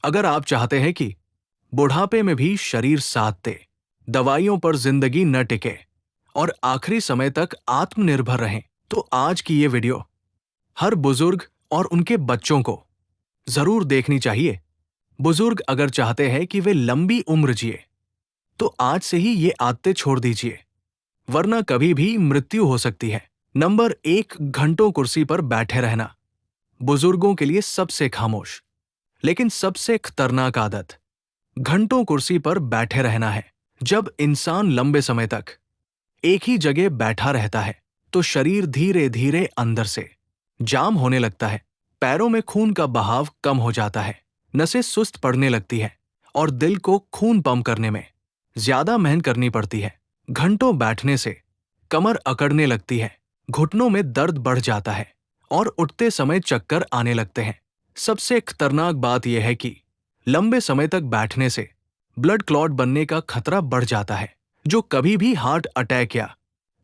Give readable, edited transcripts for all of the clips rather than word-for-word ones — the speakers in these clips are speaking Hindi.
अगर आप चाहते हैं कि बुढ़ापे में भी शरीर साथ दे, दवाइयों पर जिंदगी न टिके और आखिरी समय तक आत्मनिर्भर रहें, तो आज की ये वीडियो हर बुजुर्ग और उनके बच्चों को जरूर देखनी चाहिए। बुजुर्ग अगर चाहते हैं कि वे लंबी उम्र जिए, तो आज से ही ये आदतें छोड़ दीजिए, वरना कभी भी मृत्यु हो सकती है। नंबर 1, घंटों कुर्सी पर बैठे रहना। बुजुर्गों के लिए सबसे खामोश लेकिन सबसे खतरनाक आदत घंटों कुर्सी पर बैठे रहना है। जब इंसान लंबे समय तक एक ही जगह बैठा रहता है, तो शरीर धीरे धीरे अंदर से जाम होने लगता है। पैरों में खून का बहाव कम हो जाता है, नसें सुस्त पड़ने लगती है और दिल को खून पंप करने में ज्यादा मेहनत करनी पड़ती है। घंटों बैठने से कमर अकड़ने लगती है, घुटनों में दर्द बढ़ जाता है और उठते समय चक्कर आने लगते हैं। सबसे खतरनाक बात यह है कि लंबे समय तक बैठने से ब्लड क्लॉट बनने का खतरा बढ़ जाता है, जो कभी भी हार्ट अटैक या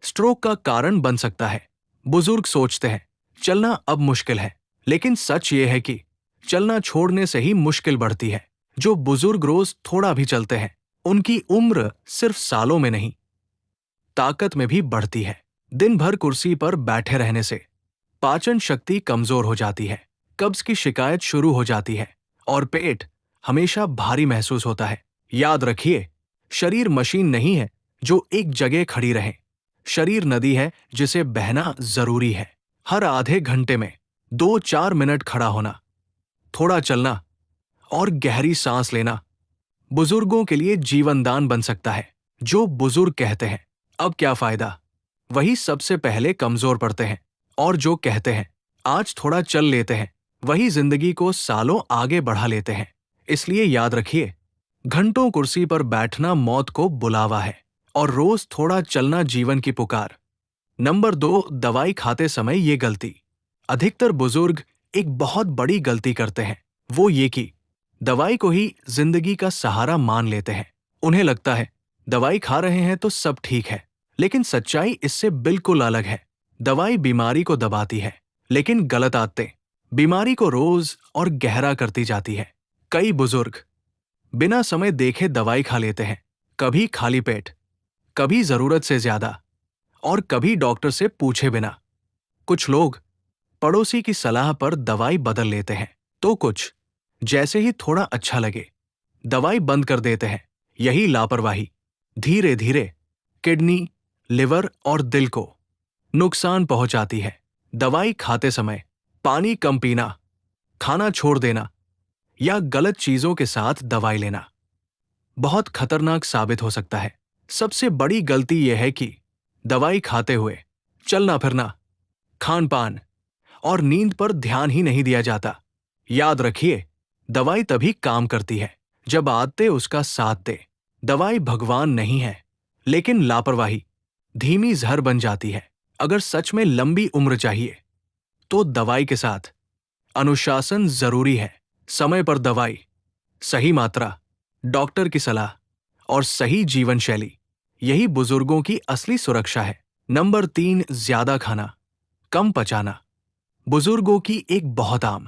स्ट्रोक का कारण बन सकता है। बुजुर्ग सोचते हैं चलना अब मुश्किल है, लेकिन सच ये है कि चलना छोड़ने से ही मुश्किल बढ़ती है। जो बुजुर्ग रोज थोड़ा भी चलते हैं, उनकी उम्र सिर्फ सालों में नहीं, ताकत में भी बढ़ती है। दिन भर कुर्सी पर बैठे रहने से पाचन शक्ति कमजोर हो जाती है, कब्ज की शिकायत शुरू हो जाती है और पेट हमेशा भारी महसूस होता है। याद रखिए, शरीर मशीन नहीं है जो एक जगह खड़ी रहे। शरीर नदी है जिसे बहना जरूरी है। हर आधे घंटे में 2-4 मिनट खड़ा होना, थोड़ा चलना और गहरी सांस लेना बुजुर्गों के लिए जीवनदान बन सकता है। जो बुजुर्ग कहते हैं अब क्या फायदा, वही सबसे पहले कमजोर पड़ते हैं, और जो कहते हैं आज थोड़ा चल लेते हैं, वही जिंदगी को सालों आगे बढ़ा लेते हैं। इसलिए याद रखिए, घंटों कुर्सी पर बैठना मौत को बुलावा है और रोज थोड़ा चलना जीवन की पुकार। नंबर 2, दवाई खाते समय ये गलती। अधिकतर बुजुर्ग एक बहुत बड़ी गलती करते हैं, वो ये कि दवाई को ही जिंदगी का सहारा मान लेते हैं। उन्हें लगता है दवाई खा रहे हैं तो सब ठीक है, लेकिन सच्चाई इससे बिल्कुल अलग है। दवाई बीमारी को दबाती है, लेकिन गलत आदतें बीमारी को रोज और गहरा करती जाती है। कई बुजुर्ग बिना समय देखे दवाई खा लेते हैं, कभी खाली पेट, कभी जरूरत से ज्यादा और कभी डॉक्टर से पूछे बिना। कुछ लोग पड़ोसी की सलाह पर दवाई बदल लेते हैं, तो कुछ जैसे ही थोड़ा अच्छा लगे दवाई बंद कर देते हैं। यही लापरवाही धीरे धीरे किडनी, लिवर और दिल को नुकसान पहुंचाती है। दवाई खाते समय पानी कम पीना, खाना छोड़ देना या गलत चीजों के साथ दवाई लेना बहुत खतरनाक साबित हो सकता है। सबसे बड़ी गलती यह है कि दवाई खाते हुए चलना फिरना, खान पान और नींद पर ध्यान ही नहीं दिया जाता। याद रखिए, दवाई तभी काम करती है जब आदतें उसका साथ दे। दवाई भगवान नहीं है, लेकिन लापरवाही धीमी जहर बन जाती है। अगर सच में लंबी उम्र चाहिए, तो दवाई के साथ अनुशासन जरूरी है। समय पर दवाई, सही मात्रा, डॉक्टर की सलाह और सही जीवन शैली, यही बुजुर्गों की असली सुरक्षा है। नंबर 3, ज्यादा खाना, कम पचाना। बुजुर्गों की एक बहुत आम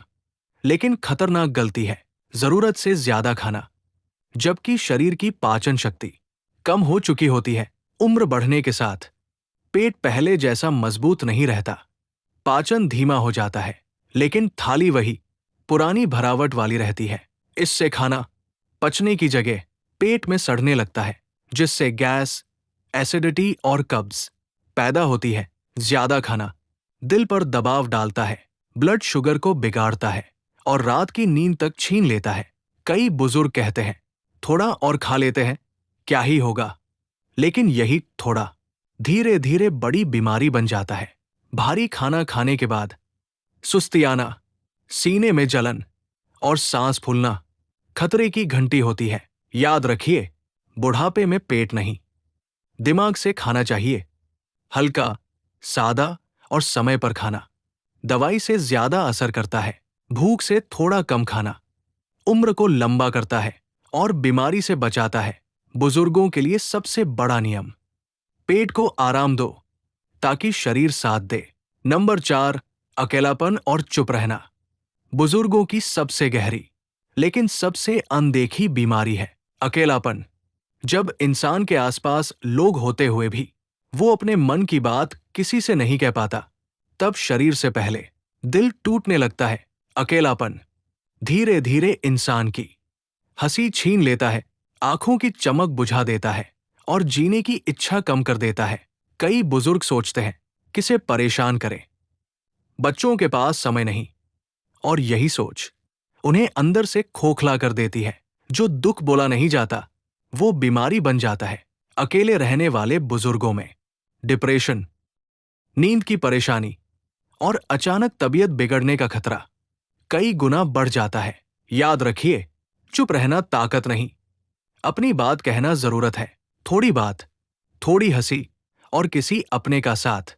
लेकिन खतरनाक गलती है जरूरत से ज्यादा खाना, जबकि शरीर की पाचन शक्ति कम हो चुकी होती है। उम्र बढ़ने के साथ पेट पहले जैसा मजबूत नहीं रहता, पाचन धीमा हो जाता है, लेकिन थाली वही पुरानी भरावट वाली रहती है। इससे खाना पचने की जगह पेट में सड़ने लगता है, जिससे गैस, एसिडिटी और कब्ज पैदा होती है। ज्यादा खाना दिल पर दबाव डालता है, ब्लड शुगर को बिगाड़ता है और रात की नींद तक छीन लेता है। कई बुजुर्ग कहते हैं थोड़ा और खा लेते हैं, क्या ही होगा, लेकिन यही थोड़ा धीरे धीरे बड़ी बीमारी बन जाता है। भारी खाना खाने के बाद सुस्ती आना, सीने में जलन और सांस फूलना खतरे की घंटी होती है। याद रखिए, बुढ़ापे में पेट नहीं, दिमाग से खाना चाहिए। हल्का, सादा और समय पर खाना दवाई से ज्यादा असर करता है। भूख से थोड़ा कम खाना उम्र को लंबा करता है और बीमारी से बचाता है। बुजुर्गों के लिए सबसे बड़ा नियम, पेट को आराम दो ताकि शरीर साथ दे। नंबर 4, अकेलापन और चुप रहना। बुजुर्गों की सबसे गहरी लेकिन सबसे अनदेखी बीमारी है अकेलापन। जब इंसान के आसपास लोग होते हुए भी वो अपने मन की बात किसी से नहीं कह पाता, तब शरीर से पहले दिल टूटने लगता है। अकेलापन धीरे धीरे इंसान की हंसी छीन लेता है, आंखों की चमक बुझा देता है और जीने की इच्छा कम कर देता है। कई बुजुर्ग सोचते हैं किसे परेशान करें, बच्चों के पास समय नहीं, और यही सोच उन्हें अंदर से खोखला कर देती है। जो दुख बोला नहीं जाता वो बीमारी बन जाता है। अकेले रहने वाले बुजुर्गों में डिप्रेशन, नींद की परेशानी और अचानक तबीयत बिगड़ने का खतरा कई गुना बढ़ जाता है। याद रखिए, चुप रहना ताकत नहीं, अपनी बात कहना जरूरत है। थोड़ी बात, थोड़ी हंसी और किसी अपने का साथ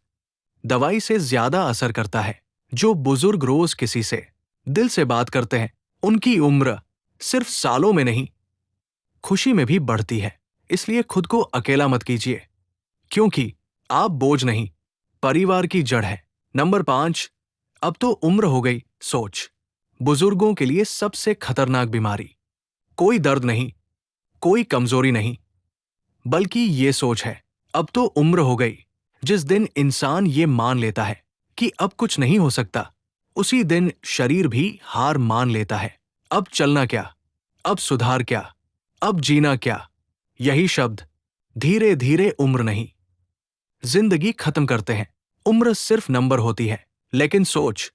दवाई से ज्यादा असर करता है। जो बुजुर्ग रोज किसी से दिल से बात करते हैं, उनकी उम्र सिर्फ सालों में नहीं, खुशी में भी बढ़ती है। इसलिए खुद को अकेला मत कीजिए, क्योंकि आप बोझ नहीं, परिवार की जड़ है। नंबर 5, अब तो उम्र हो गई सोच। बुजुर्गों के लिए सबसे खतरनाक बीमारी कोई दर्द नहीं, कोई कमजोरी नहीं, बल्कि ये सोच है अब तो उम्र हो गई। जिस दिन इंसान ये मान लेता है कि अब कुछ नहीं हो सकता, उसी दिन शरीर भी हार मान लेता है। अब चलना क्या, अब सुधार क्या, अब जीना क्या, यही शब्द धीरे धीरे उम्र नहीं, जिंदगी खत्म करते हैं। उम्र सिर्फ नंबर होती है, लेकिन सोच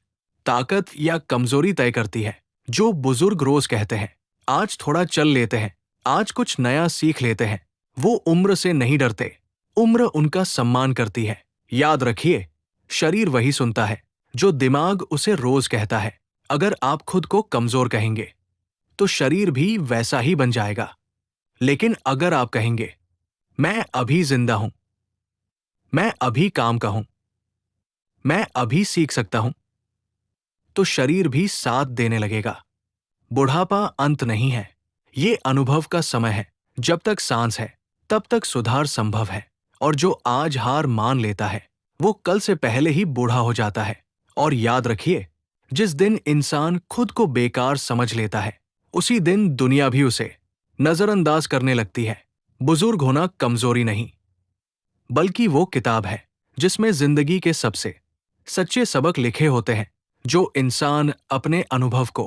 ताकत या कमजोरी तय करती है। जो बुजुर्ग रोज कहते हैं आज थोड़ा चल लेते हैं, आज कुछ नया सीख लेते हैं, वो उम्र से नहीं डरते, उम्र उनका सम्मान करती है। याद रखिए, शरीर वही सुनता है जो दिमाग उसे रोज कहता है। अगर आप खुद को कमजोर कहेंगे तो शरीर भी वैसा ही बन जाएगा। लेकिन अगर आप कहेंगे मैं अभी जिंदा हूं, मैं अभी काम का हूं, मैं अभी सीख सकता हूं, तो शरीर भी साथ देने लगेगा। बुढ़ापा अंत नहीं है, ये अनुभव का समय है। जब तक सांस है तब तक सुधार संभव है, और जो आज हार मान लेता है वो कल से पहले ही बूढ़ा हो जाता है। और याद रखिए, जिस दिन इंसान खुद को बेकार समझ लेता है, उसी दिन दुनिया भी उसे नजरअंदाज करने लगती है। बुजुर्ग होना कमजोरी नहीं, बल्कि वो किताब है जिसमें जिंदगी के सबसे सच्चे सबक लिखे होते हैं। जो इंसान अपने अनुभव को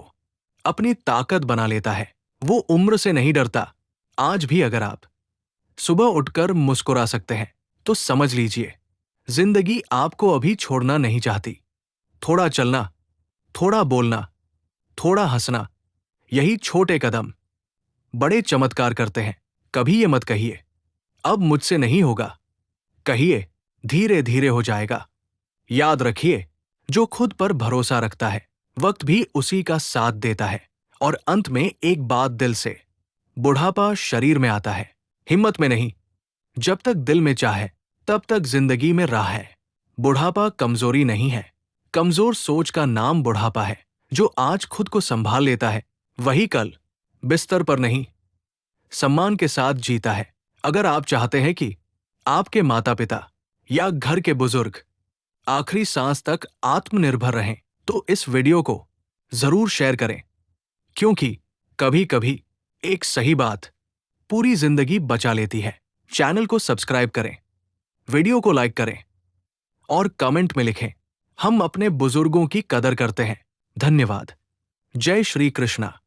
अपनी ताकत बना लेता है, वो उम्र से नहीं डरता। आज भी अगर आप सुबह उठकर मुस्कुरा सकते हैं, तो समझ लीजिए जिंदगी आपको अभी छोड़ना नहीं चाहती। थोड़ा चलना, थोड़ा बोलना, थोड़ा हंसना, यही छोटे कदम बड़े चमत्कार करते हैं। कभी ये मत कहिए अब मुझसे नहीं होगा, कहिए धीरे धीरे हो जाएगा। याद रखिए, जो खुद पर भरोसा रखता है, वक्त भी उसी का साथ देता है। और अंत में एक बात दिल से, बुढ़ापा शरीर में आता है, हिम्मत में नहीं। जब तक दिल में चाहे तब तक जिंदगी में राह है। बुढ़ापा कमजोरी नहीं है, कमजोर सोच का नाम बुढ़ापा है। जो आज खुद को संभाल लेता है, वही कल बिस्तर पर नहीं, सम्मान के साथ जीता है। अगर आप चाहते हैं कि आपके माता पिता या घर के बुजुर्ग आखिरी सांस तक आत्मनिर्भर रहें, तो इस वीडियो को जरूर शेयर करें, क्योंकि कभी कभी एक सही बात पूरी जिंदगी बचा लेती है। चैनल को सब्सक्राइब करें, वीडियो को लाइक करें और कमेंट में लिखें, हम अपने बुजुर्गों की कदर करते हैं। धन्यवाद। जय श्री कृष्णा।